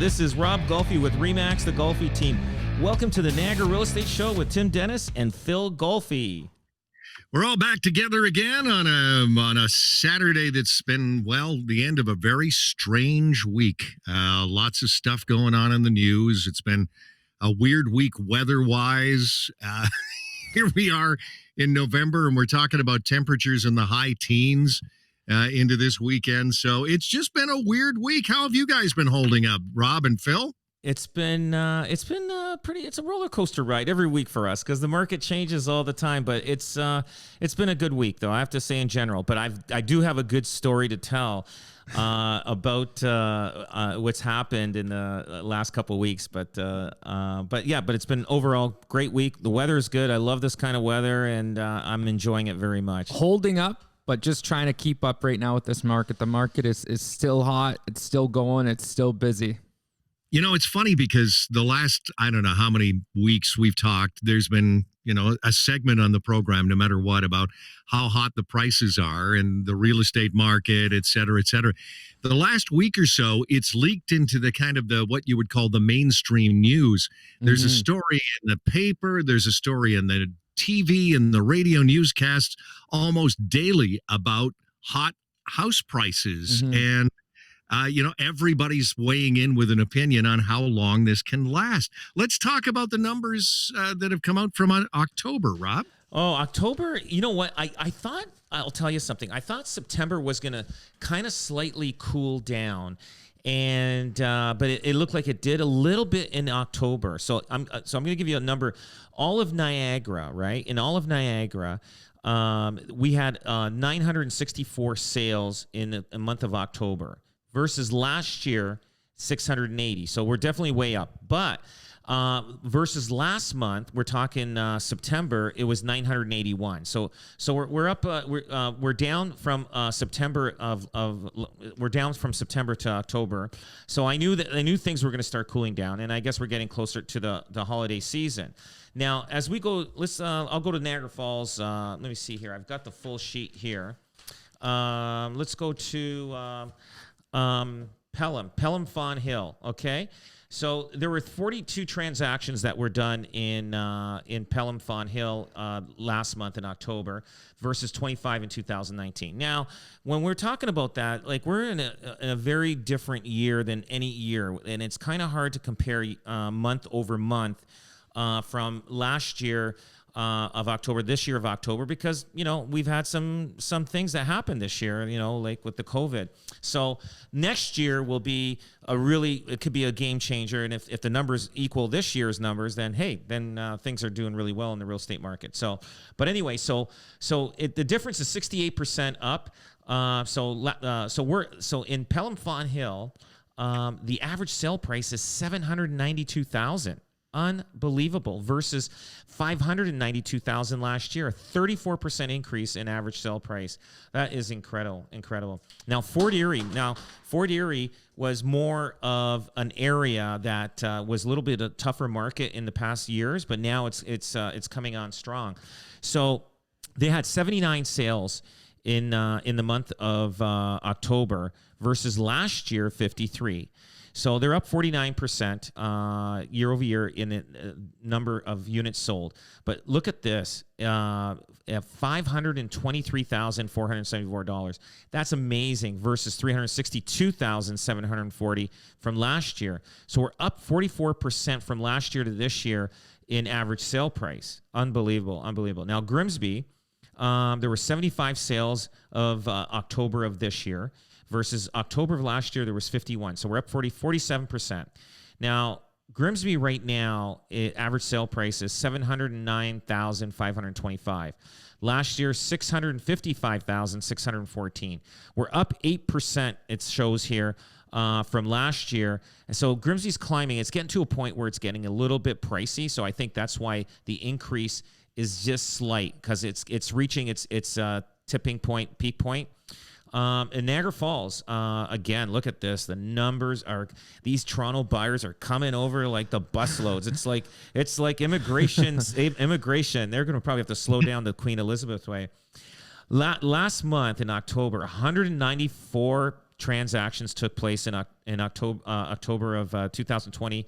This is Rob Golfi with REMAX, the Golfi Team. Welcome to the Niagara Real Estate Show with Tim Dennis and Phil Golfi. We're all back together again on a Saturday that's been, well, the end of a very strange week. Lots of stuff going on in the news. It's been a weird week weather-wise. Here we are in November, and we're talking about temperatures in the high teens into this weekend. So it's just been a weird week. How have you guys been holding up, Rob and Phil? It's been it's a roller coaster ride every week for us because the market changes all the time. But it's been a good week, though, I have to say in general. But I do have a good story to tell about what's happened in the last couple of weeks. But it's been overall great week. The weather is good. I love this kind of weather, and I'm enjoying it very much. Holding up, but just trying to keep up right now with this market. The market is still hot. It's still going. It's still busy. You know, it's funny because the last, I don't know how many weeks we've talked, there's been, a segment on the program, no matter what, about how hot the prices are and the real estate market, et cetera, et cetera. The last week or so, it's leaked into the kind of what you would call the mainstream news. There's a story in the paper, there's a story in the TV and the radio newscasts almost daily about hot house prices. And everybody's weighing in with an opinion on how long this can last. Let's talk about the numbers that have come out from October, Rob. Oh, October, you know what? I thought, I'll tell you something. I thought September was going to kind of slightly cool down. And but it looked like it did a little bit in October. So I'm going to give you a number. All of Niagara, right? In all of Niagara, we had 964 sales in the month of October versus last year 680. So we're definitely way up. But versus last month, we're talking September, it was 981. So we're up. We're down from September we're down from September to October. So I knew things were going to start cooling down, and I guess we're getting closer to the holiday season. Now, as we go, I'll go to Niagara Falls. Let me see here. I've got the full sheet here. Let's go to Pelham Fawn Hill. Okay. So there were 42 transactions that were done in Pelham Fawn Hill last month in October versus 25 in 2019. Now, when we're talking about that, like we're in a very different year than any year, and it's kind of hard to compare month over month from last year of October, this year of October, because, we've had some things that happened this year, like with the COVID. So next year will be it could be a game changer. And if the numbers equal this year's numbers, then, things are doing really well in the real estate market. So, but anyway, the difference is 68% up. So in Pelham Fawn Hill, the average sale price is $792,000. Unbelievable, versus $592,000 last year, a 34% increase in average sale price. That is incredible. Now, Fort Erie was more of an area that was a little bit of a tougher market in the past years, but now it's coming on strong. So they had 79 sales in the month of October versus last year 53. So they're up 49% year over year in the number of units sold. But look at this, $523,474. That's amazing versus $362,740 from last year. So we're up 44% from last year to this year in average sale price. Unbelievable. Now, Grimsby, there were 75 sales of October of this year. Versus October of last year, there was 51. So we're up 47%. Now, Grimsby right now, average sale price is $709,525. Last year, $655,614. We're up 8%, it shows here, from last year. And so Grimsby's climbing. It's getting to a point where it's getting a little bit pricey. So I think that's why the increase is just slight, because it's reaching its tipping point, peak point. In Niagara Falls, again, look at this. The numbers these Toronto buyers are coming over like the busloads. It's like immigration. They're going to probably have to slow down the Queen Elizabeth way. Last month in October, 194 transactions took place in October of 2020.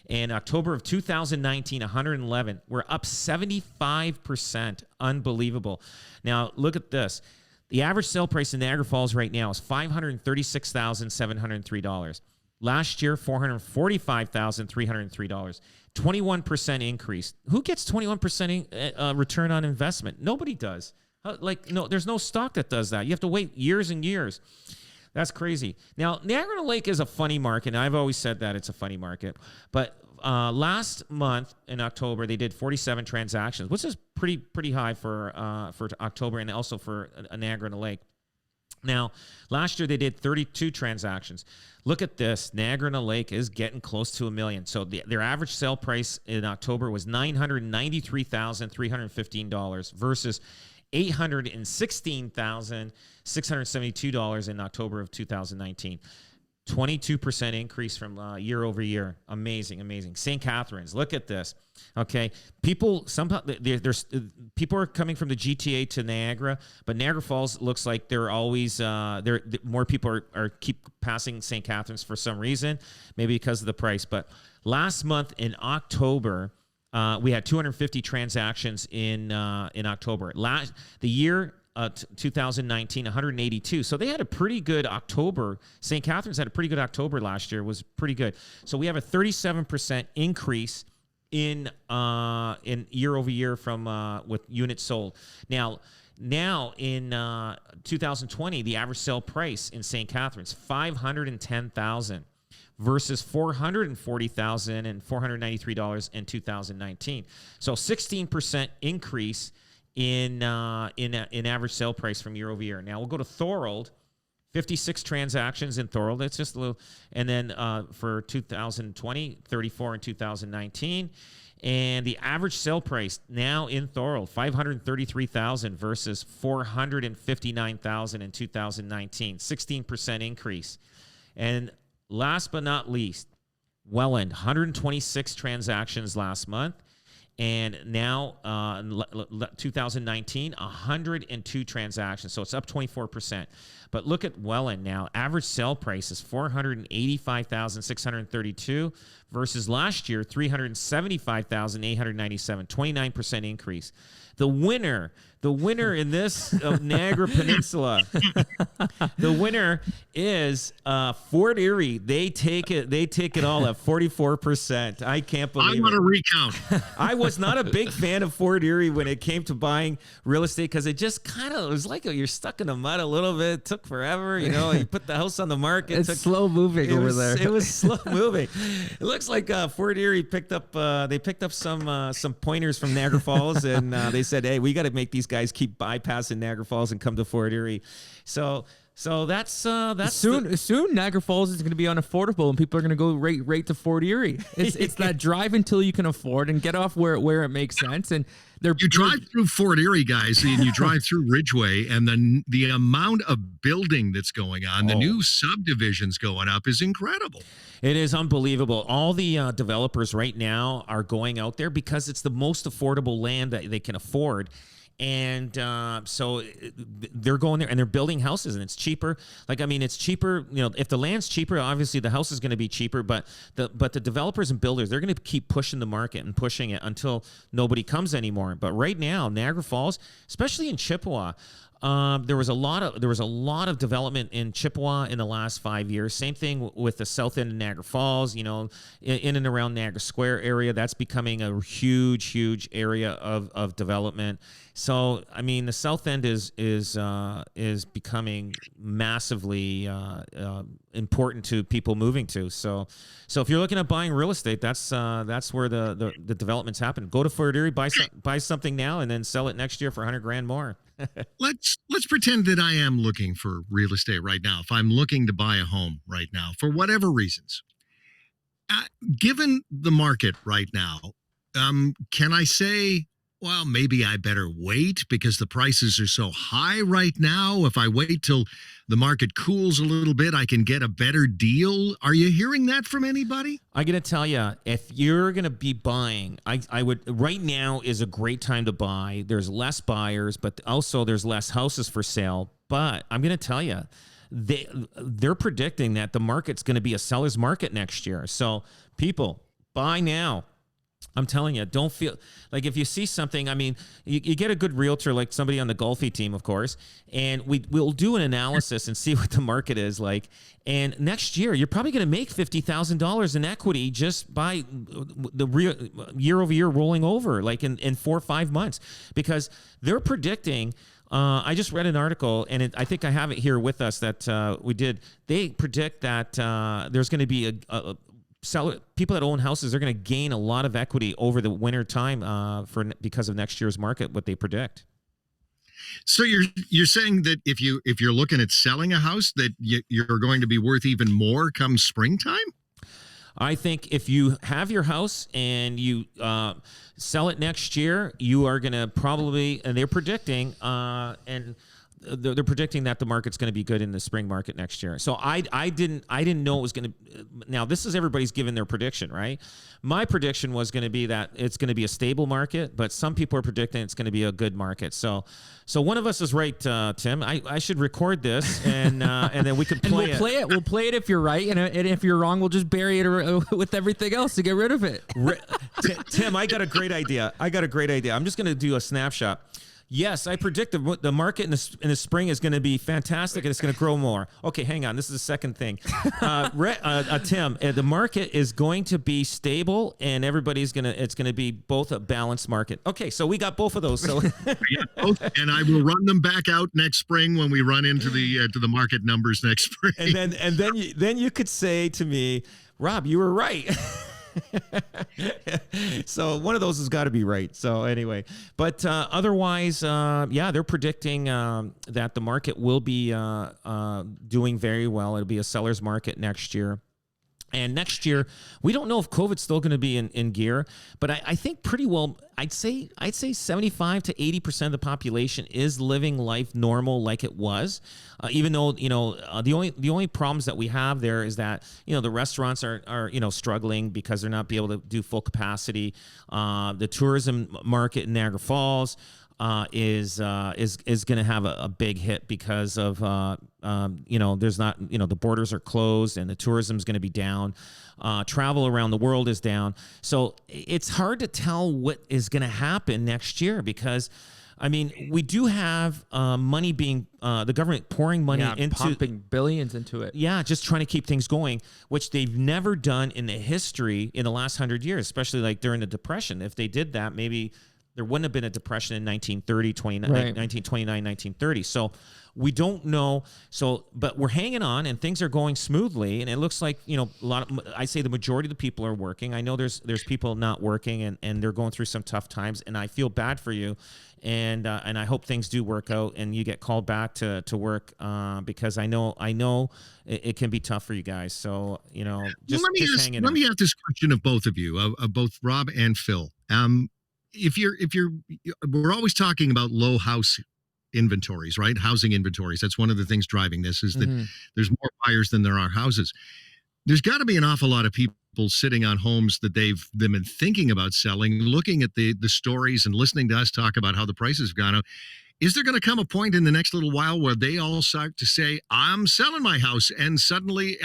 In October of 2019, 111. We're up 75%. Unbelievable. Now, look at this. The average sale price in Niagara Falls right now is $536,703. Last year, $445,303. 21% increase. Who gets 21% return on investment? Nobody does. No, there's no stock that does that. You have to wait years and years. That's crazy. Now, Niagara-on-the-Lake is a funny market, and I've always said that it's a funny market. But last month in October, they did 47 transactions, which is pretty high for October and also for Niagara-on-the-Lake. Now, last year they did 32 transactions. Look at this. Niagara-on-the-Lake is getting close to $1 million. So their average sale price in October was $993,315 versus $816,672 in October of 2019. 22% increase from year over year. Amazing. St. Catharines, look at this. Okay, people are coming from the GTA to Niagara, but Niagara Falls looks like they're always more people are keep passing St. Catharines for some reason, maybe because of the price. But last month in October, we had 250 transactions in October. The year 2019, 182. So they had a pretty good October. St. Catharines had a pretty good October last year. It was pretty good. So we have a 37% increase in year over year from with units sold. Now in 2020, the average sale price in St. Catharines $510,000 versus $440,000 and $493 in 2019. So 16% increase in average sale price from year over year. Now we'll go to Thorold. 56 transactions in Thorold. That's just a little. And then for 2020, 34 in 2019. And the average sale price now in Thorold, $533,000 versus $459,000 in 2019. 16% increase. And last but not least, Welland, 126 transactions last month. And now, 2019, 102 transactions. So it's up 24%. But look at Welland now. Average sale price is $485,632 versus last year, $375,897. 29% increase. The winner in this Niagara Peninsula, the winner is Fort Erie. They take it all at 44%. I can't believe it. I'm going to recount. I was not a big fan of Fort Erie when it came to buying real estate because it just kind of was like you're stuck in the mud a little bit. It took forever. You put the house on the market. It's slow moving over there. It was slow moving. It looks like Fort Erie picked up some pointers from Niagara Falls and they said, hey, we got to make these guys keep bypassing Niagara Falls and come to Fort Erie. So that's soon Niagara Falls is going to be unaffordable and people are going to go right to Fort Erie. It's that drive until you can afford and get off where it makes sense. And you drive through Fort Erie, guys, and you drive through Ridgeway, and the amount of building that's going on, the new subdivisions going up is incredible. It is unbelievable. All the developers right now are going out there because it's the most affordable land that they can afford. And so they're going there and they're building houses and it's cheaper. It's cheaper. If the land's cheaper, obviously the house is going to be cheaper. But the developers and builders, they're going to keep pushing the market and pushing it until nobody comes anymore. But right now, Niagara Falls, especially in Chippewa, there was a lot of development in Chippewa in the last 5 years. Same thing with the south end of Niagara Falls. In and around Niagara Square area, that's becoming a huge area of development. So the south end is becoming massively important to people moving to. So if you're looking at buying real estate, that's where the developments happen. Go to Fort Erie, buy something now, and then sell it next year for $100,000 more. Let's pretend that I am looking for real estate right now. If I'm looking to buy a home right now, for whatever reasons, given the market right now, can I say, well, maybe I better wait because the prices are so high right now? If I wait till the market cools a little bit, I can get a better deal. Are you hearing that from anybody? I'm going to tell you, if you're going to be buying, I would, right now is a great time to buy. There's less buyers, but also there's less houses for sale. But I'm going to tell you, they're predicting that the market's going to be a seller's market next year. So people, buy now. I'm telling you, don't feel like if you see something, I mean, you get a good realtor like somebody on the Golfi team, of course, and we'll do an analysis and see what the market is like. And next year, you're probably going to make $50,000 in equity just by the real year over year rolling over, like in 4 or 5 months, because they're predicting. I just read an article, and I think I have it here with us that we did. They predict that there's going to be a people that own houses are going to gain a lot of equity over the winter time because of next year's market, what they predict. So you're saying that if you're looking at selling a house, that you're going to be worth even more come springtime? I think if you have your house and you sell it next year, you are going to probably, and they're predicting, and they're predicting that the market's going to be good in the spring market next year. So I didn't know it was going to. Now this is everybody's given their prediction, right? My prediction was going to be that it's going to be a stable market, but some people are predicting it's going to be a good market. So one of us is right, Tim. I should record this and then we can play and we'll it. We'll play it if you're right, and if you're wrong, we'll just bury it with everything else to get rid of it. Tim, I got a great idea. I'm just going to do a snapshot. Yes, I predict the market in the spring is going to be fantastic and it's going to grow more. Okay, hang on. This is the second thing. Tim, the market is going to be stable and it's going to be both a balanced market. Okay, so we got both of those. So yeah, both, and I will run them back out next spring when we run into the to the market numbers next spring. And then you could say to me, Rob, you were right. So one of those has got to be right. So anyway, but otherwise, they're predicting that the market will be doing very well. It'll be a seller's market next year. And next year, we don't know if COVID's still going to be in gear, but I think pretty well, I'd say 75 to 80% of the population is living life normal like it was. Even though, the only problems that we have there is that, the restaurants are struggling because they're not be able to do full capacity. The tourism market in Niagara Falls is going to have a big hit because of there's not the borders are closed and the tourism is going to be down. Travel around the world is down, so it's hard to tell what is going to happen next year because. I mean, we do have money being the government pouring money into pumping billions into it. Yeah, just trying to keep things going, which they've never done in the history in the last 100 years, especially like during the Depression. If they did that, maybe there wouldn't have been a depression in 1929, 1930. So we don't know. So, but we're hanging on and things are going smoothly. And it looks like, I say the majority of the people are working. I know there's people not working and they're going through some tough times. And I feel bad for you. And I hope things do work out and you get called back to work because I know it can be tough for you guys. So, just hang in there. Let me ask this question of both of you, of both Rob and Phil. We're always talking about low house inventories, right? Housing inventories. That's one of the things driving this is that there's more buyers than there are houses. There's got to be an awful lot of people sitting on homes that they've been thinking about selling, looking at the stories and listening to us talk about how the prices have gone up. Is there going to come a point in the next little while where they all start to say, I'm selling my house, and suddenly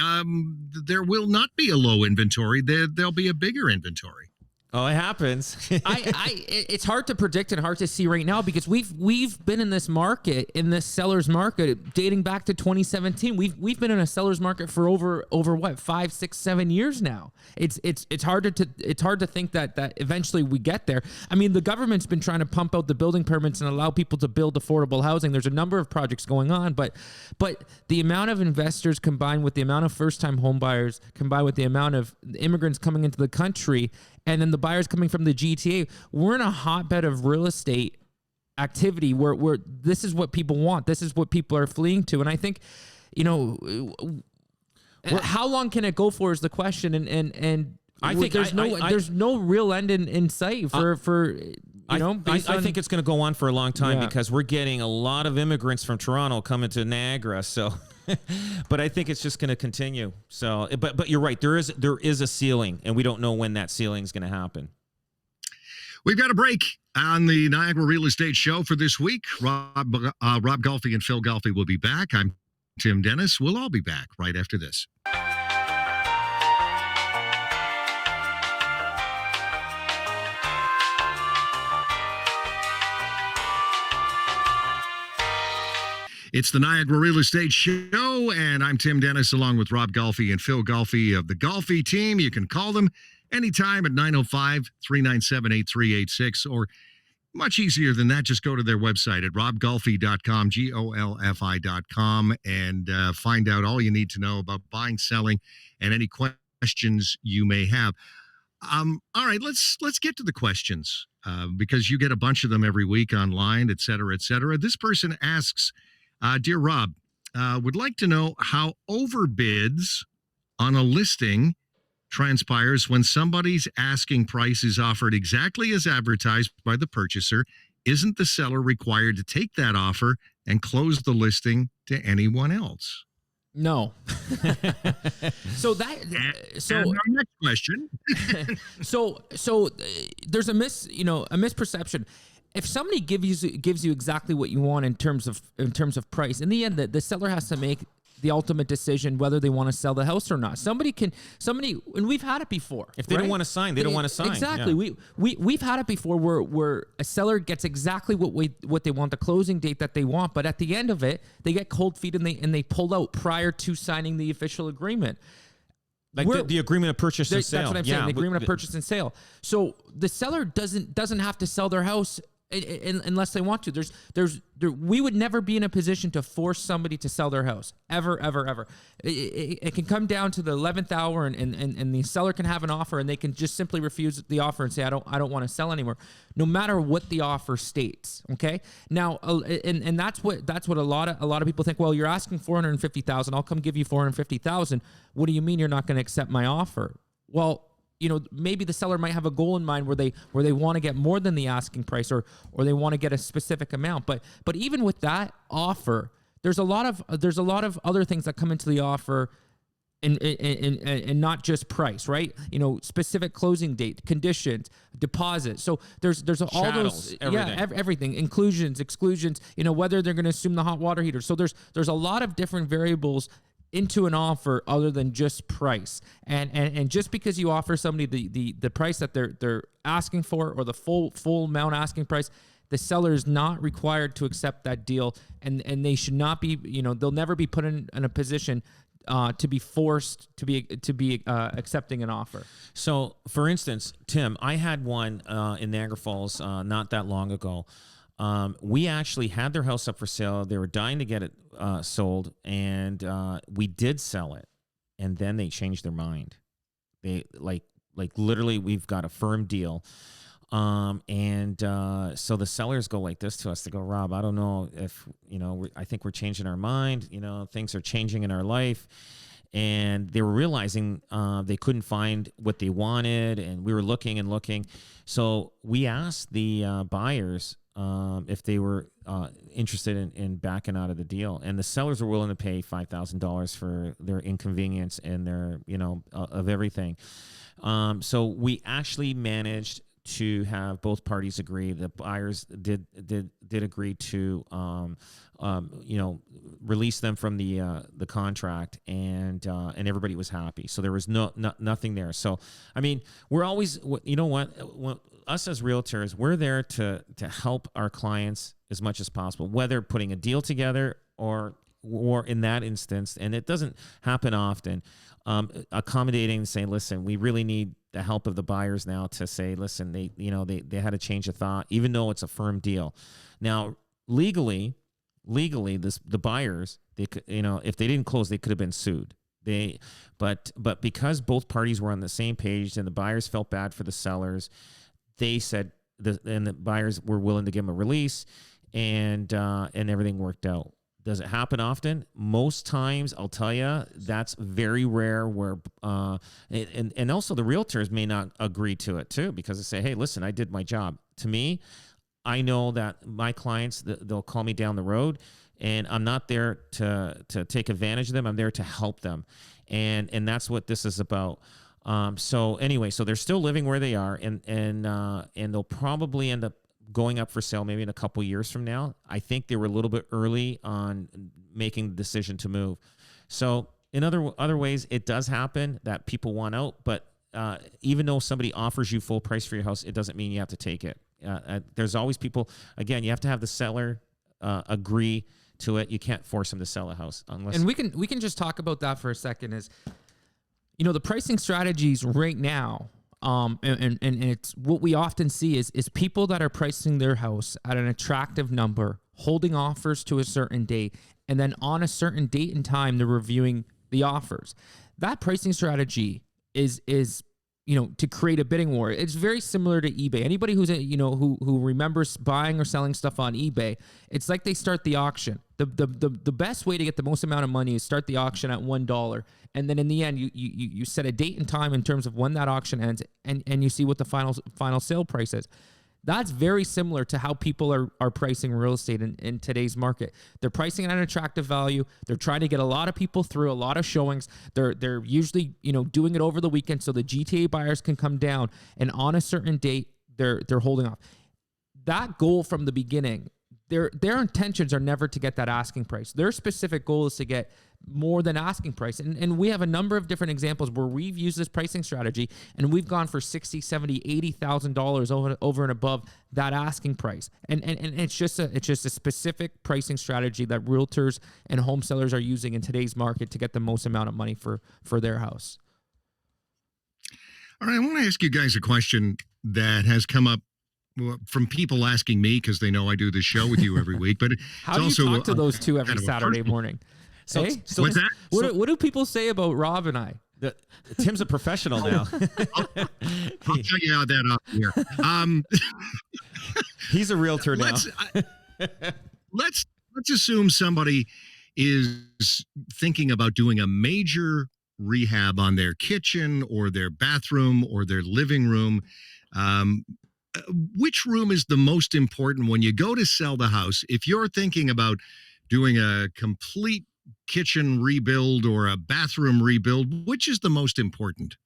there will not be a low inventory. There'll be a bigger inventory? Oh, it happens. It's hard to predict and hard to see right now because we've been in this market, in this seller's market, dating back to 2017. We've been in a seller's market for over what 5, 6, 7 years now. It's hard to think that eventually we get there. I mean, the government's been trying to pump out the building permits and allow people to build affordable housing. There's a number of projects going on, but the amount of investors combined with the amount of first-time home buyers combined with the amount of immigrants coming into the country. And then the buyers coming from the GTA, we're in a hotbed of real estate activity where this is what people want. This is what people are fleeing to. And I think, how long can it go for is the question. And I think there's no real end in sight for I think it's going to go on for a long time because we're getting a lot of immigrants from Toronto coming to Niagara. So, but I think it's just going to continue. So, but you're right. There is a ceiling, and we don't know when that ceiling is going to happen. We've got a break on the Niagara Real Estate Show for this week. Rob Golfi and Phil Golfi will be back. I'm Tim Dennis. We'll all be back right after this. It's the Niagara Real Estate Show, and I'm Tim Dennis along with Rob Golfi and Phil Golfi of the Golfi Team. You can call them anytime at 905-397-8386, or much easier than that, just go to their website at robgolfi.com, Golfi.com, and find out all you need to know about buying, selling, and any questions you may have. All right, let's get to the questions because you get a bunch of them every week online, et cetera, et cetera. This person asks, Dear Rob, would like to know how overbids on a listing transpires when somebody's asking price is offered exactly as advertised by the purchaser. Isn't the seller required to take that offer and close the listing to anyone else? No. So and our next question. so there's a misperception. If somebody gives you exactly what you want in terms of price, in the end, the seller has to make the ultimate decision whether they want to sell the house or not. Somebody, and we've had it before. If they don't want to sign, they don't want to sign. Exactly. Yeah. We've had it before where a seller gets exactly what they want, the closing date that they want, but at the end of it, they get cold feet and they pull out prior to signing the official agreement. Like the agreement of purchase and sale. That's what I'm saying. The agreement of purchase and sale. So the seller doesn't have to sell their house unless they want to. We would never be in a position to force somebody to sell their house ever. It can come down to the 11th hour, and the seller can have an offer, and they can just simply refuse the offer and say, I don't want to sell anymore, no matter what the offer states. Okay. Now, and that's what a lot of people think. Well, you're asking $450,000. I'll come give you $450,000. What do you mean you're not going to accept my offer? Well, maybe the seller might have a goal in mind where they want to get more than the asking price, or they want to get a specific amount. But even with that offer, there's a lot of other things that come into the offer, and not just price, right? Specific closing date, conditions, deposit. So there's all Shadows, those, everything, inclusions, exclusions. Whether they're going to assume the hot water heater. So there's a lot of different variables into an offer other than just price, and just because you offer somebody the price that they're asking for, or the full amount asking price, the seller is not required to accept that deal, and they should not be, they'll never be put in a position to be forced to be accepting an offer. So, for instance, Tim, I had one in Niagara Falls not that long ago. We actually had their house up for sale. They were dying to get it sold, and we did sell it, and then they changed their mind. They like literally, we've got a firm deal, and so the sellers go like this to us. They go, Rob, I don't know if I think we're changing our mind. Things are changing in our life. And they were realizing they couldn't find what they wanted, and we were looking and looking. So we asked the buyers if they were interested in backing out of the deal, and the sellers were willing to pay $5,000 for their inconvenience and their of everything. So we actually managed to have both parties agree. The buyers did agree to release them from the contract, and everybody was happy. So there was nothing there. So I mean, we're always, us as realtors, we're there to help our clients as much as possible, whether putting a deal together or in that instance, and it doesn't happen often, accommodating, saying, listen, we really need the help of the buyers now to say, listen, they had a change of thought, even though it's a firm deal. Now, legally, the buyers, they could, if they didn't close, they could have been sued. But because both parties were on the same page and the buyers felt bad for the sellers, they said, and the buyers were willing to give them a release, and everything worked out. Does it happen often? Most times, I'll tell you, that's very rare. Where and also the realtors may not agree to it too, because they say, "Hey, listen, I did my job." To me, I know that my clients, they'll call me down the road, and I'm not there to take advantage of them. I'm there to help them, and that's what this is about. So anyway, so they're still living where they are, and they'll probably end up going up for sale maybe in a couple years from now. I think they were a little bit early on making the decision to move. So in other ways, it does happen that people want out, but even though somebody offers you full price for your house, it doesn't mean you have to take it. There's always people, again, you have to have the seller agree to it. You can't force them to sell a house unless. And we can just talk about that for a second. Is, you know, the pricing strategies right now, and it's what we often see is people that are pricing their house at an attractive number, holding offers to a certain date, and then on a certain date and time, they're reviewing the offers. That pricing strategy is you know, to create a bidding war. It's very similar to eBay. Anybody who's who remembers buying or selling stuff on eBay, it's like they start the auction. The best way to get the most amount of money is start the auction at $1, and then in the end you set a date and time in terms of when that auction ends, and you see what the final sale price is. That's very similar to how people are pricing real estate in today's market. They're pricing at an attractive value. They're trying to get a lot of people through, a lot of showings. They're usually, you know, doing it over the weekend so the GTA buyers can come down, and on a certain date they're holding off. That goal from the beginning, their intentions are never to get that asking price. Their specific goal is to get more than asking price. And we have a number of different examples where we've used this pricing strategy and we've gone for $60,000, $70,000, $80,000 over and above that asking price. And it's just a specific pricing strategy that realtors and home sellers are using in today's market to get the most amount of money for their house. All right, I want to ask you guys a question that has come up from people asking me because they know I do this show with you every week. But how do you also talk to those two every kind of Saturday morning? So, hey? so what's that? What do people say about Rob and I? Tim's a professional now. I'll tell you how that up here. He's a realtor now. Let's assume somebody is thinking about doing a major rehab on their kitchen or their bathroom or their living room. Which room is the most important when you go to sell the house? If you're thinking about doing a complete kitchen rebuild or a bathroom rebuild, which is the most important?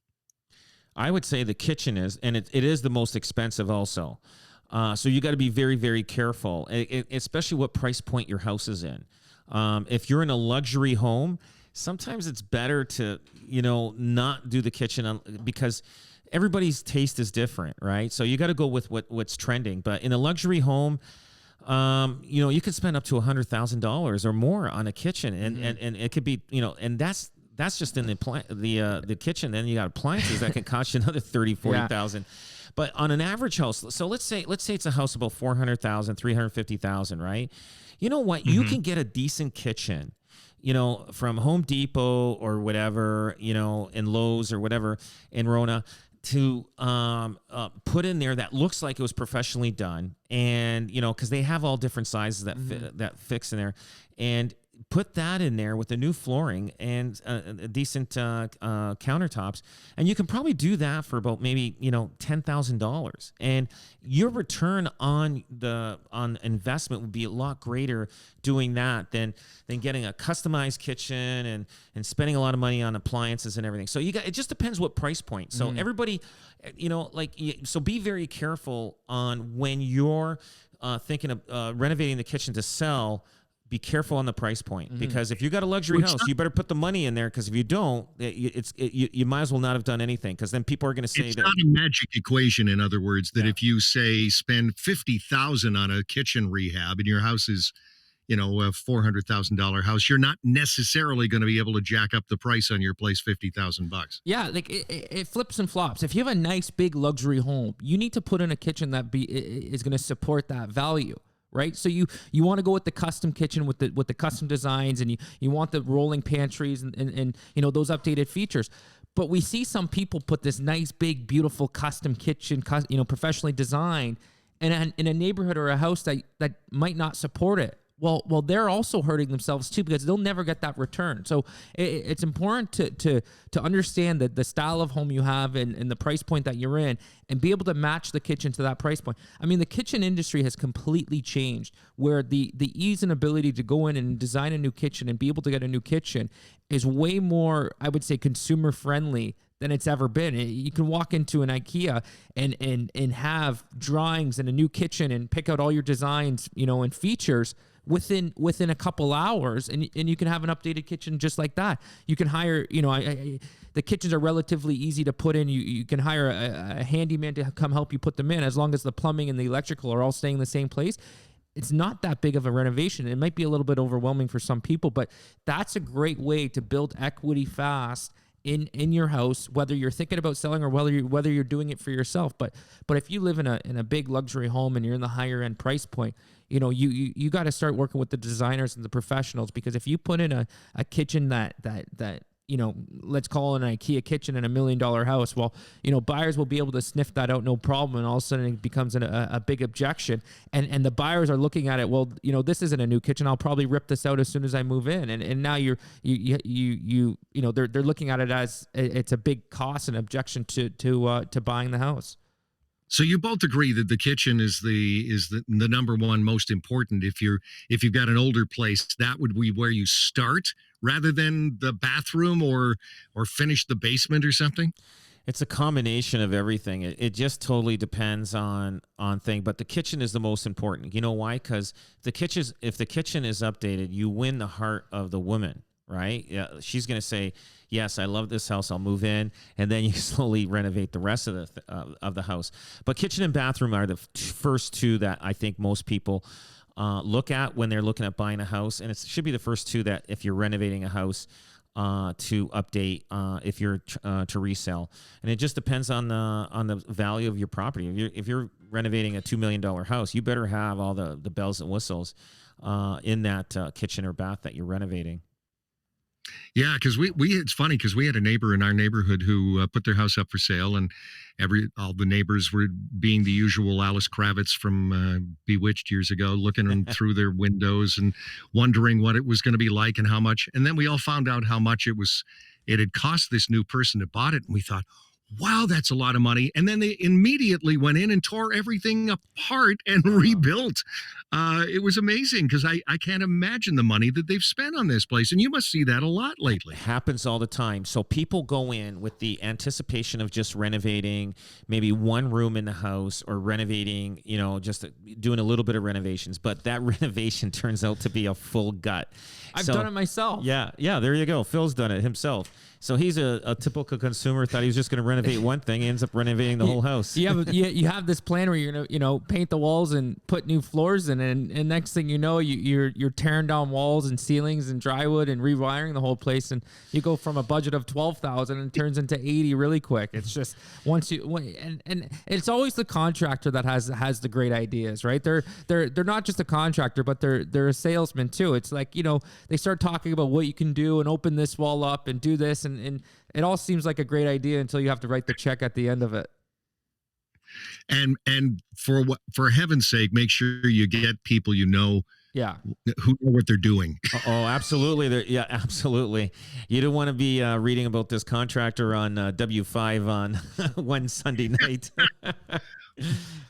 I would say the kitchen is, and it is the most expensive also. So you got to be very, very careful, especially what price point your house is in. If you're in a luxury home, sometimes it's better to, not do the kitchen because everybody's taste is different, right? So you got to go with what's trending. But in a luxury home, you could spend up to $100,000 or more on a kitchen, and it could be, and that's just in the kitchen. Then you got appliances that can cost you another $30,000-$40,000. But on an average house, so let's say it's a house about $400,000, $350,000, right? You know what? You can get a decent kitchen, from Home Depot or whatever, in Lowe's or whatever in Rona, to put in there that looks like it was professionally done, and because they have all different sizes that fix in there, and put that in there with the new flooring and decent countertops, and you can probably do that for about maybe $10,000, and your return on investment would be a lot greater doing that than getting a customized kitchen and spending a lot of money on appliances and everything. So it just depends what price point. So everybody, so be very careful on when you're thinking of renovating the kitchen to sell. Be careful on the price point, because if you got a luxury house, you better put the money in there, because if you don't, you might as well not have done anything, because then people are going to say it's that not a magic equation. In other words, that if you say spend $50,000 on a kitchen rehab and your house is, a $400,000 house, you're not necessarily going to be able to jack up the price on your place $50,000. Yeah, like it flips and flops. If you have a nice big luxury home, you need to put in a kitchen that is going to support that value. Right, so you want to go with the custom kitchen with the custom designs, and you want the rolling pantries and those updated features. But we see some people put this nice big beautiful custom kitchen, professionally designed, in a neighborhood or a house that might not support it. Well, they're also hurting themselves too, because they'll never get that return. So it's important to understand that the style of home you have and the price point that you're in, and be able to match the kitchen to that price point. I mean, the kitchen industry has completely changed, where the ease and ability to go in and design a new kitchen and be able to get a new kitchen is way more, I would say, consumer friendly it's ever been. You can walk into an IKEA and have drawings and a new kitchen and pick out all your designs, and features within a couple hours, and you can have an updated kitchen just like that. You can hire, the kitchens are relatively easy to put in. You can hire a handyman to come help you put them in, as long as the plumbing and the electrical are all staying in the same place. It's not that big of a renovation. It might be a little bit overwhelming for some people, but that's a great way to build equity fast in your house, whether you're thinking about selling or whether you're doing it for yourself. But if you live in a big luxury home and you're in the higher end price point, you got to start working with the designers and the professionals, because if you put in a kitchen that let's call it an IKEA kitchen in $1 million house. Well, buyers will be able to sniff that out no problem, and all of a sudden it becomes a big objection. And the buyers are looking at it. Well, this isn't a new kitchen. I'll probably rip this out as soon as I move in. And now they're looking at it as it's a big cost and objection to buying the house. So you both agree that the kitchen is the number one most important. If you've got an older place, that would be where you start, rather than the bathroom or finish the basement or something. It's a combination of everything. It just totally depends on thing. But the kitchen is the most important. You know why? Because if the kitchen is updated, you win the heart of the woman, right? Yeah, she's going to say, yes, I love this house. I'll move in, and then you slowly renovate the rest of the house. But kitchen and bathroom are the first two that I think most people look at when they're looking at buying a house, and it should be the first two that if you're renovating a house to update, if you're to resell. And it just depends on the value of your property. If you're renovating a $2 million house, you better have all the bells and whistles in that kitchen or bath that you're renovating. Yeah, because it's funny because we had a neighbor in our neighborhood who put their house up for sale, and all the neighbors were being the usual Alice Kravitz from Bewitched years ago, looking through their windows and wondering what it was going to be like and how much. And then we all found out how much it had cost this new person that bought it, and we thought, wow, that's a lot of money. And then they immediately went in and tore everything apart and rebuilt. It was amazing, because I can't imagine the money that they've spent on this place. And you must see that a lot lately. It happens all the time. So people go in with the anticipation of just renovating maybe one room in the house, or renovating, just doing a little bit of renovations. But that renovation turns out to be a full gut. I've done it myself. Yeah, there you go. Phil's done it himself. So he's a typical consumer. Thought he was just going to renovate one thing. He ends up renovating the whole house. You have this plan where you're gonna paint the walls and put new floors in, and next thing you know, you're tearing down walls and ceilings and drywall and rewiring the whole place, and you go from a budget of $12,000 and it turns into $80 really quick. It's just and it's always the contractor that has the great ideas, right? They're not just a contractor, but they're a salesman too. It's like they start talking about what you can do and open this wall up and do this, and it all seems like a great idea until you have to write the check at the end of it. And for heaven's sake, make sure you get people who know what they're doing. Oh, absolutely. Absolutely. You don't want to be reading about this contractor on W5 on one Sunday night.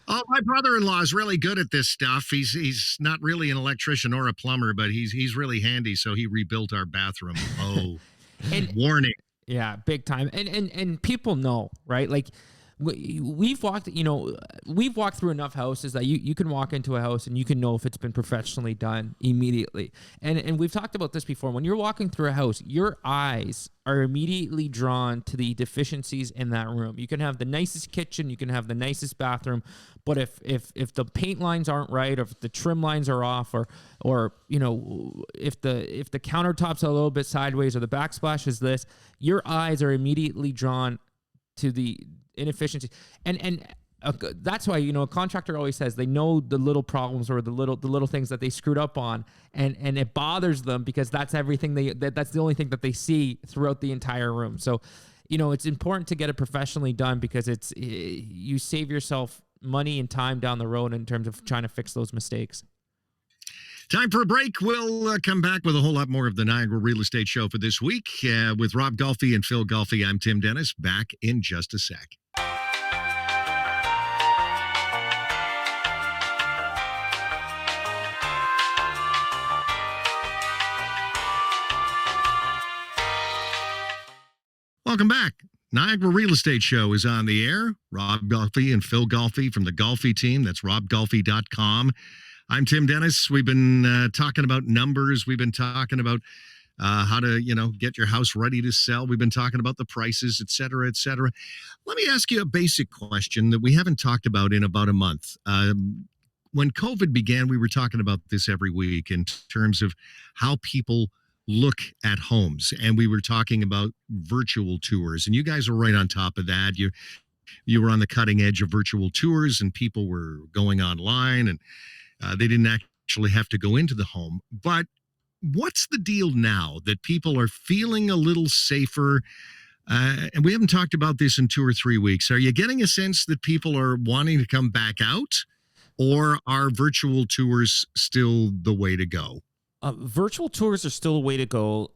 Oh, my brother-in-law is really good at this stuff. He's not really an electrician or a plumber, but he's really handy. So he rebuilt our bathroom. Oh, and warning. Yeah, big time. And people know, right? Like we've walked through enough houses that you can walk into a house and you can know if it's been professionally done immediately. And we've talked about this before. When you're walking through a house, your eyes are immediately drawn to the deficiencies in that room. You can have the nicest kitchen, you can have the nicest bathroom, but if the paint lines aren't right, or if the trim lines are off, or if the countertops are a little bit sideways, or the backsplash is this, your eyes are immediately drawn to the inefficiency. And that's why a contractor always says they know the little problems or the little things that they screwed up on, and it bothers them because that's everything that's the only thing that they see throughout the entire room. So it's important to get it professionally done, because you save yourself money and time down the road in terms of trying to fix those mistakes. Time for a break. We'll come back with a whole lot more of the Niagara Real Estate Show for this week with Rob Golfi and Phil Golfi. I'm Tim Dennis. Back in just a sec. Welcome back. Niagara Real Estate Show is on the air. Rob Golfi and Phil Golfi from the Golfi team. That's robgolfi.com. I'm Tim Dennis. We've been talking about numbers. We've been talking about how to, get your house ready to sell. We've been talking about the prices, et cetera, et cetera. Let me ask you a basic question that we haven't talked about in about a month. When COVID began, we were talking about this every week in terms of how people look at homes, and we were talking about virtual tours, and you guys are right on top of that. You were on the cutting edge of virtual tours, and people were going online, and they didn't actually have to go into the home. But what's the deal now that people are feeling a little safer? And we haven't talked about this in 2 or 3 weeks. Are you getting a sense that people are wanting to come back out, or are virtual tours still the way to go? Virtual tours are still a way to go.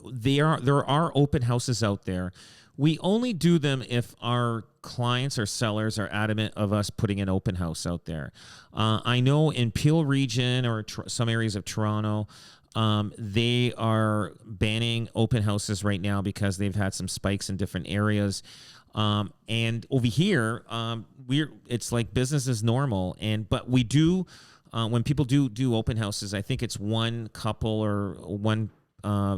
There are open houses out there. We only do them if our clients or sellers are adamant of us putting an open house out there. I know in Peel region or some areas of Toronto, they are banning open houses right now because they've had some spikes in different areas. And over here, it's like business as normal. But we do. When people do open houses, I think it's one couple or one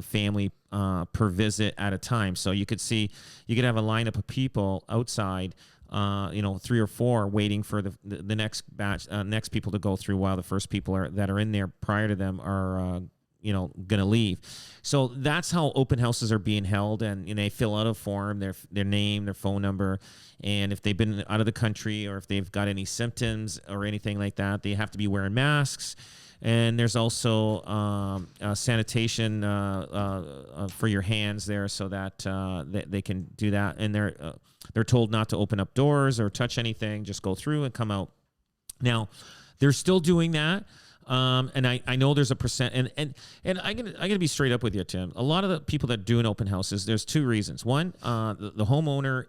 family per visit at a time. So you could have a lineup of people outside, 3 or 4 waiting for the next batch, next people to go through while the first people that are in there prior to them are going to leave. So that's how open houses are being held, and they fill out a form, their name, their phone number, and if they've been out of the country or if they've got any symptoms or anything like that, they have to be wearing masks. And there's also sanitation for your hands there, so that they can do that. And they're told not to open up doors or touch anything, just go through and come out. Now, they're still doing that. And I know there's a percent, and I'm gonna be straight up with you, Tim. A lot of the people that do an open houses, there's 2 reasons. One, the homeowner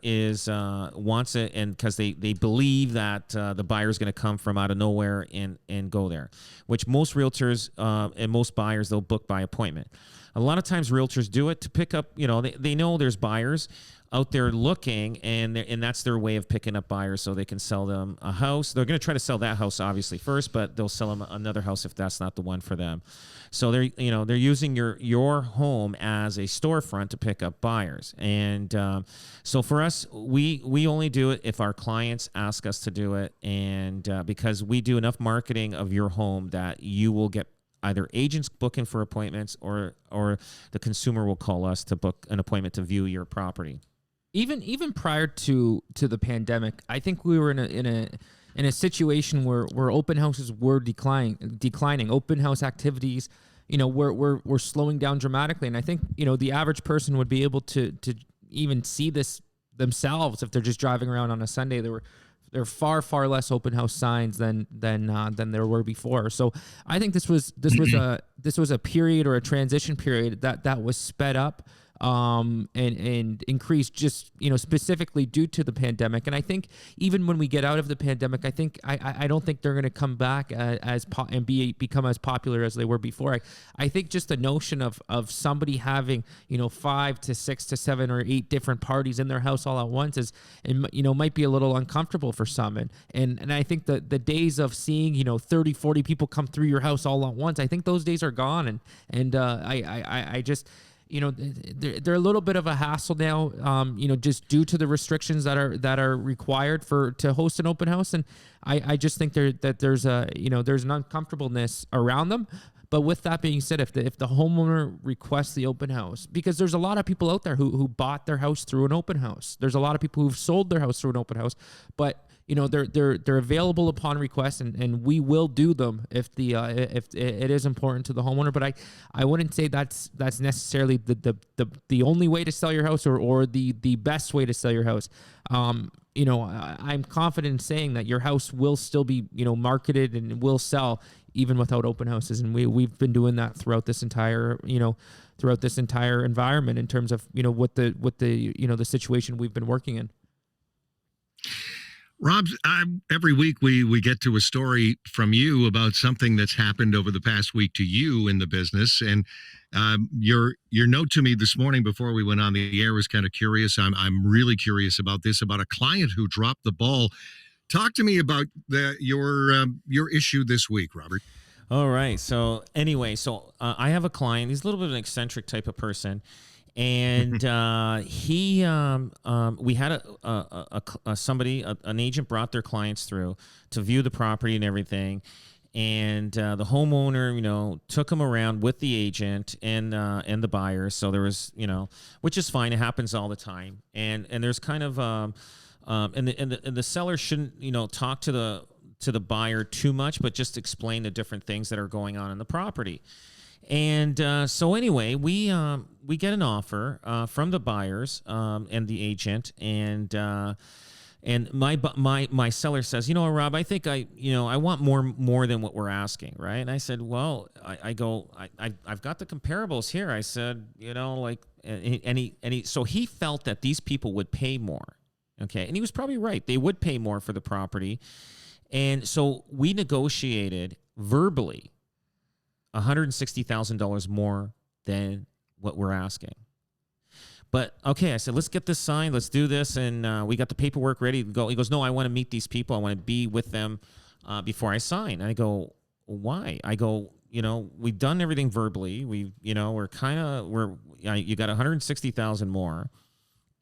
wants it, and because they believe that the buyer's going to come from out of nowhere and go there, which most realtors and most buyers, they'll book by appointment. A lot of times realtors do it to pick up, they know there's buyers out there looking, and that's their way of picking up buyers so they can sell them a house. They're going to try to sell that house obviously first, but they'll sell them another house if that's not the one for them. So they're using your home as a storefront to pick up buyers. And so for us, we only do it if our clients ask us to do it, and because we do enough marketing of your home that you will get either agents booking for appointments or the consumer will call us to book an appointment to view your property. Even prior to the pandemic, I think we were in a situation where open houses were declining. Open house activities, were slowing down dramatically. And I think, the average person would be able to even see this themselves if they're just driving around on a Sunday. There are far less open house signs than there were before. So I think this was a period or a transition period that was sped up and increased just specifically due to the pandemic. And I think even when we get out of the pandemic, I don't think they're going to come back become as popular as they were before. I think just the notion of somebody having 5 to 6 to 7 or 8 different parties in their house all at once might be a little uncomfortable for some. And I think the days of seeing 30, 40 people come through your house all at once, I think those days are gone. And I just they're a little bit of a hassle now, just due to the restrictions that are required to host an open house. And I just think there's an uncomfortableness around them. But with that being said, if the homeowner requests the open house, because there's a lot of people out there who bought their house through an open house. There's a lot of people who've sold their house through an open house, but they're available upon request, and we will do them if it is important to the homeowner. But I wouldn't say that's necessarily the only way to sell your house or the best way to sell your house. I'm confident in saying that your house will still be marketed and will sell even without open houses, and we've been doing that throughout this entire environment in terms of what the situation we've been working in. Rob, every week we get to a story from you about something that's happened over the past week to you in the business, and your note to me this morning before we went on the air was kind of curious. I'm really curious about this, about a client who dropped the ball. Talk to me about your issue this week, Robert. All right. So anyway, I have a client. He's a little bit of an eccentric type of person, and we had an agent brought their clients through to view the property and everything, and the homeowner, took them around with the agent and the buyer. So there was, which is fine. It happens all the time, and there's kind of and the seller shouldn't, talk to the buyer too much, but just explain the different things that are going on in the property. And so anyway, we get an offer from the buyers and the agent, and my seller says, Rob, I think I want more than what we're asking, right? And I said, well, I've got the comparables here. I said, so he felt that these people would pay more, okay, and he was probably right. They would pay more for the property. And so we negotiated verbally $160,000 more than what we're asking. But okay, I said, let's get this signed. Let's do this. And we got the paperwork ready to go. He goes, no, I want to meet these people. I want to be with them before I sign. And I go, why? I go, we've done everything verbally. You got 160,000 more.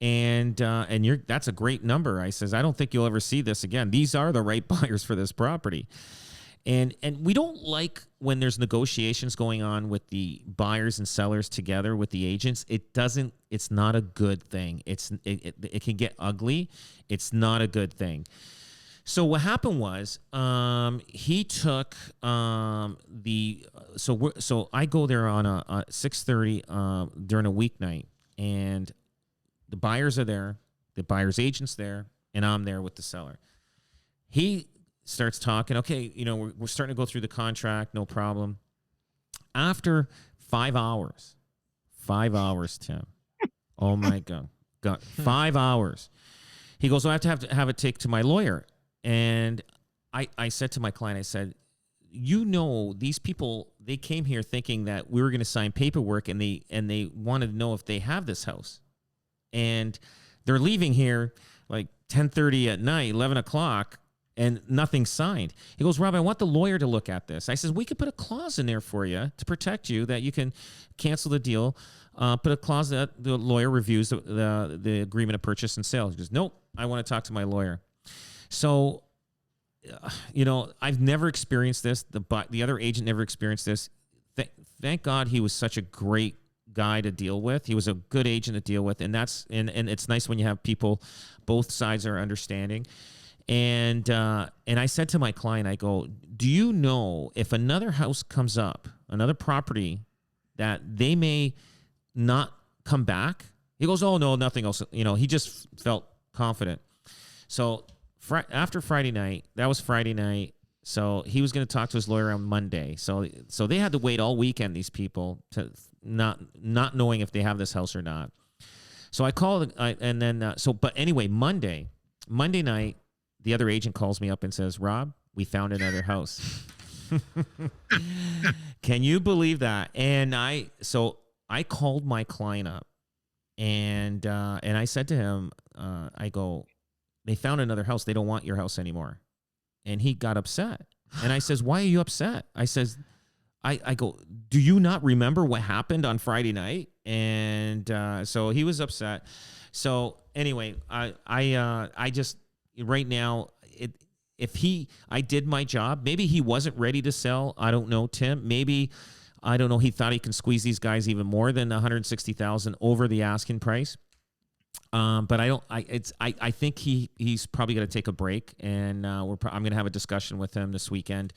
And that's a great number. I says, I don't think you'll ever see this again. These are the right buyers for this property. And we don't like when there's negotiations going on with the buyers and sellers together with the agents. It's not a good thing. It can get ugly. It's not a good thing. So what happened was, he took so I go there on a 6:30 during a weeknight, and the buyers are there, the buyer's agent's there, and I'm there with the seller. He starts talking. Okay, we're starting to go through the contract, no problem. After 5 hours, Tim. Oh my God, 5 hours. He goes, I have to have it take to my lawyer. And I said to my client, I said, these people, they came here thinking that we were going to sign paperwork, and they wanted to know if they have this house. And they're leaving here like 10:30 at night, 11 o'clock, and nothing's signed. He goes, Rob, I want the lawyer to look at this. I says, we could put a clause in there for you to protect you that you can cancel the deal. Put a clause that the lawyer reviews the agreement of purchase and sale. He goes, nope, I want to talk to my lawyer. So, I've never experienced this. The other agent never experienced this. Thank God he was such a great guy to deal with. He was a good agent to deal with, and it's nice when you have people, both sides are understanding. And I said to my client, I go, do you know if another house comes up, another property, that they may not come back? He goes, oh no, nothing else. He just felt confident. So after Friday night, that was Friday night. So he was going to talk to his lawyer on Monday. So they had to wait all weekend, these people, to not knowing if they have this house or not. So I called, but anyway, Monday night, the other agent calls me up and says, Rob, we found another house. Can you believe that? And I called my client up, and I said to him, I go, they found another house. They don't want your house anymore. And he got upset. And I says, why are you upset? I says, I go, do you not remember what happened on Friday night? And so he was upset. So anyway, I just, right now, I did my job. Maybe he wasn't ready to sell. I don't know, Tim. Maybe, I don't know, he thought he can squeeze these guys even more than $160,000 over the asking price. But I think he's probably going to take a break, and I'm going to have a discussion with him this weekend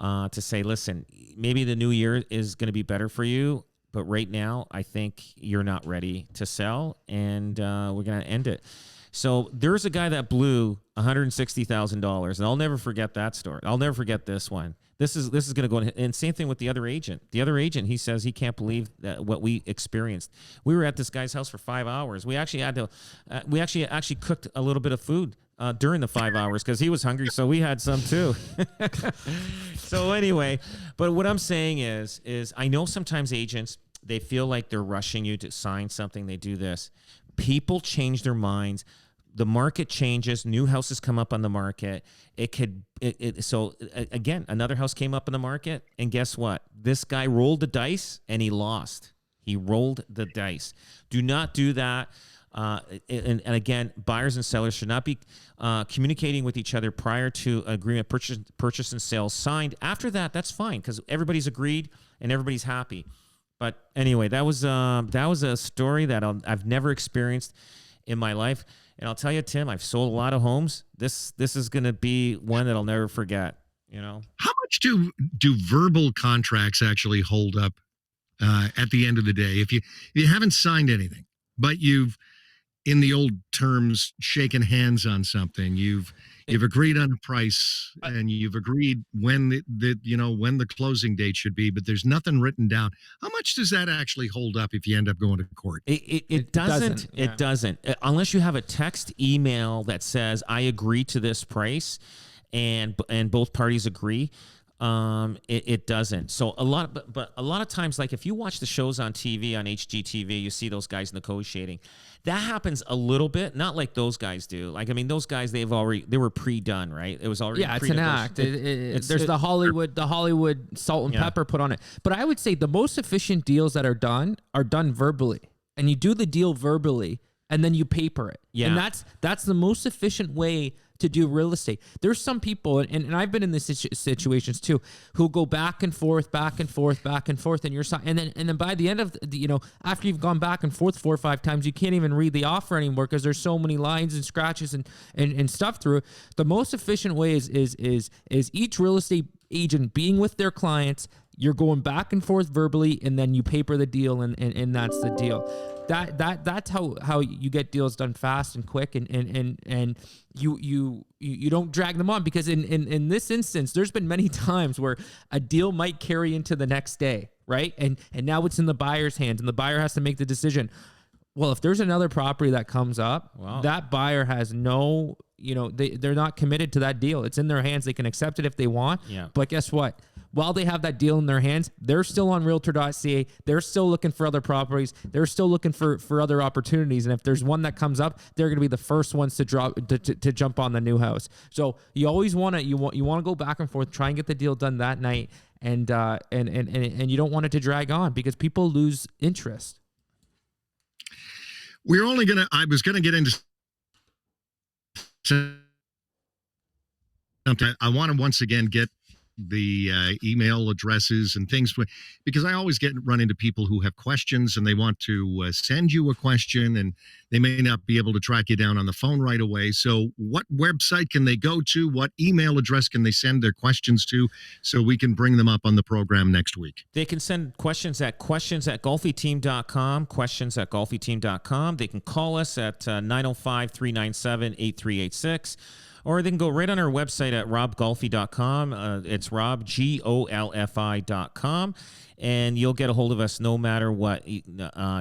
to say, listen, maybe the new year is going to be better for you, but right now I think you're not ready to sell, and we're going to end it. So there's a guy that blew $160,000, and I'll never forget that story. I'll never forget this one. This is going to go in, and same thing with the other agent. The other agent, he says he can't believe that what we experienced. We were at this guy's house for 5 hours. We actually had to, we actually cooked a little bit of food during the 5 hours because he was hungry, so we had some too. So anyway, but what I'm saying is I know sometimes agents, they feel like they're rushing you to sign something. They do this. People change their minds. The market changes. New houses come up on the market. So again, another house came up in the market, and guess what? This guy rolled the dice and he lost. He rolled the dice. Do not do that. And again, buyers and sellers should not be communicating with each other prior to agreement, purchase and sale signed. After that, that's fine because everybody's agreed and everybody's happy. But anyway, that was a story that I've never experienced in my life. And I'll tell you, Tim, I've sold a lot of homes. This is going to be one that I'll never forget. You know, how much do verbal contracts actually hold up at the end of the day? If you haven't signed anything, but you've, in the old terms, shaken hands on something, you've agreed on a price and you've agreed when the closing date should be, but there's nothing written down. How much does that actually hold up if you end up going to court? It doesn't. Yeah. It doesn't. Unless you have a text email that says, I agree to this price and both parties agree. It doesn't. So a lot of times, like if you watch the shows on TV, on HGTV, you see those guys negotiating. That happens a little bit, not like those guys do. Like, I mean, those guys, they were pre-done, right? It was already it's an act. There's the Hollywood salt and pepper put on it. But I would say the most efficient deals that are done verbally, and you do the deal verbally, and then you paper it. Yeah, and that's the most efficient way to do real estate. There's some people, and I've been in these situations too, who go back and forth, and you're and then by the end of after you've gone back and forth 4 or 5 times, you can't even read the offer anymore because there's so many lines and scratches and stuff through it. The most efficient way is each real estate agent being with their clients. You're going back and forth verbally, and then you paper the deal, and that's the deal. That's how you get deals done fast and quick, and you don't drag them on, because in this instance, there's been many times where a deal might carry into the next day, right? And now it's in the buyer's hands, and the buyer has to make the decision. Well, if there's another property that comes up, that buyer has no, they're not committed to that deal. It's in their hands. They can accept it if they want. Yeah. But guess what? While they have that deal in their hands, they're still on realtor.ca. They're still looking for other properties. They're still looking for other opportunities. And if there's one that comes up, they're going to be the first ones to jump on the new house. So you always want to go back and forth, try and get the deal done that night, and you don't want it to drag on because people lose interest. I was going to get into something. I want to once again get the email addresses and things, because I always run into people who have questions and they want to send you a question, and they may not be able to track you down on the phone right away. So what website can they go to? What email address can they send their questions to so we can bring them up on the program next week? They can send questions at golfiteam.com, questions@golfiteam.com. They can call us at 905-397-8386. Or they can go right on our website at robgolfi.com. It's Rob, GOLFI.com. And you'll get a hold of us no matter what.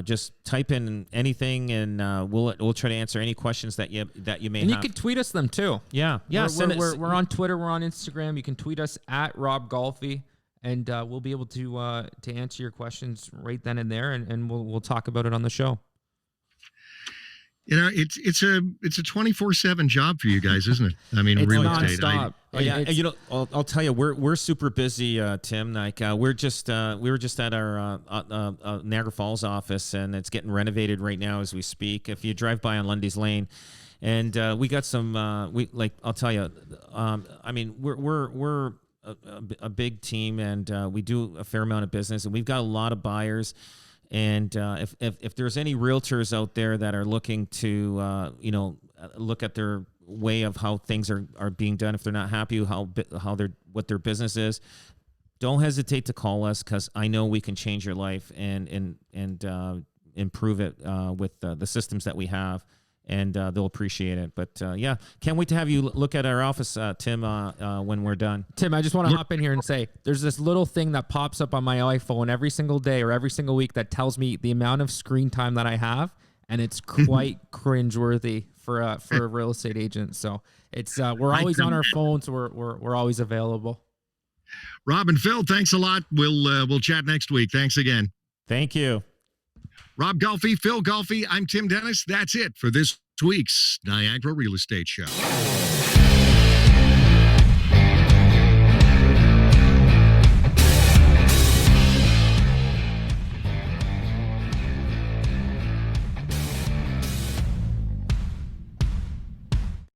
Just type in anything, and we'll try to answer any questions that you may have. And you can tweet us them too. Yeah. We're on Twitter. We're on Instagram. You can tweet us at Rob Golfi, and we'll be able to answer your questions right then and there, and we'll talk about it on the show. It's a 24/7 job for you guys, isn't it? I mean, real estate. I'll tell you, we're super busy, Tim. Like we were just at our Niagara Falls office, and it's getting renovated right now as we speak. If you drive by on Lundy's Lane, and we got some, I'll tell you, I mean, we're a big team, and we do a fair amount of business, and we've got a lot of buyers. And if there's any realtors out there that are looking to look at their way of how things are being done, if they're not happy what their business is, don't hesitate to call us, because I know we can change your life and improve it with the systems that we have. and they'll appreciate it. But yeah, can't wait to have you look at our office, Tim, when we're done. Tim, I just want to hop in here and say there's this little thing that pops up on my iPhone every single day or every single week that tells me the amount of screen time that I have, and it's quite cringeworthy for a real estate agent. So it's we're always on our phones. We're always available. Rob and Phil, thanks a lot. We'll chat next week. Thanks again. Thank you. Rob Golfi, Phil Golfi, I'm Tim Dennis. That's it for this week's Niagara Real Estate Show.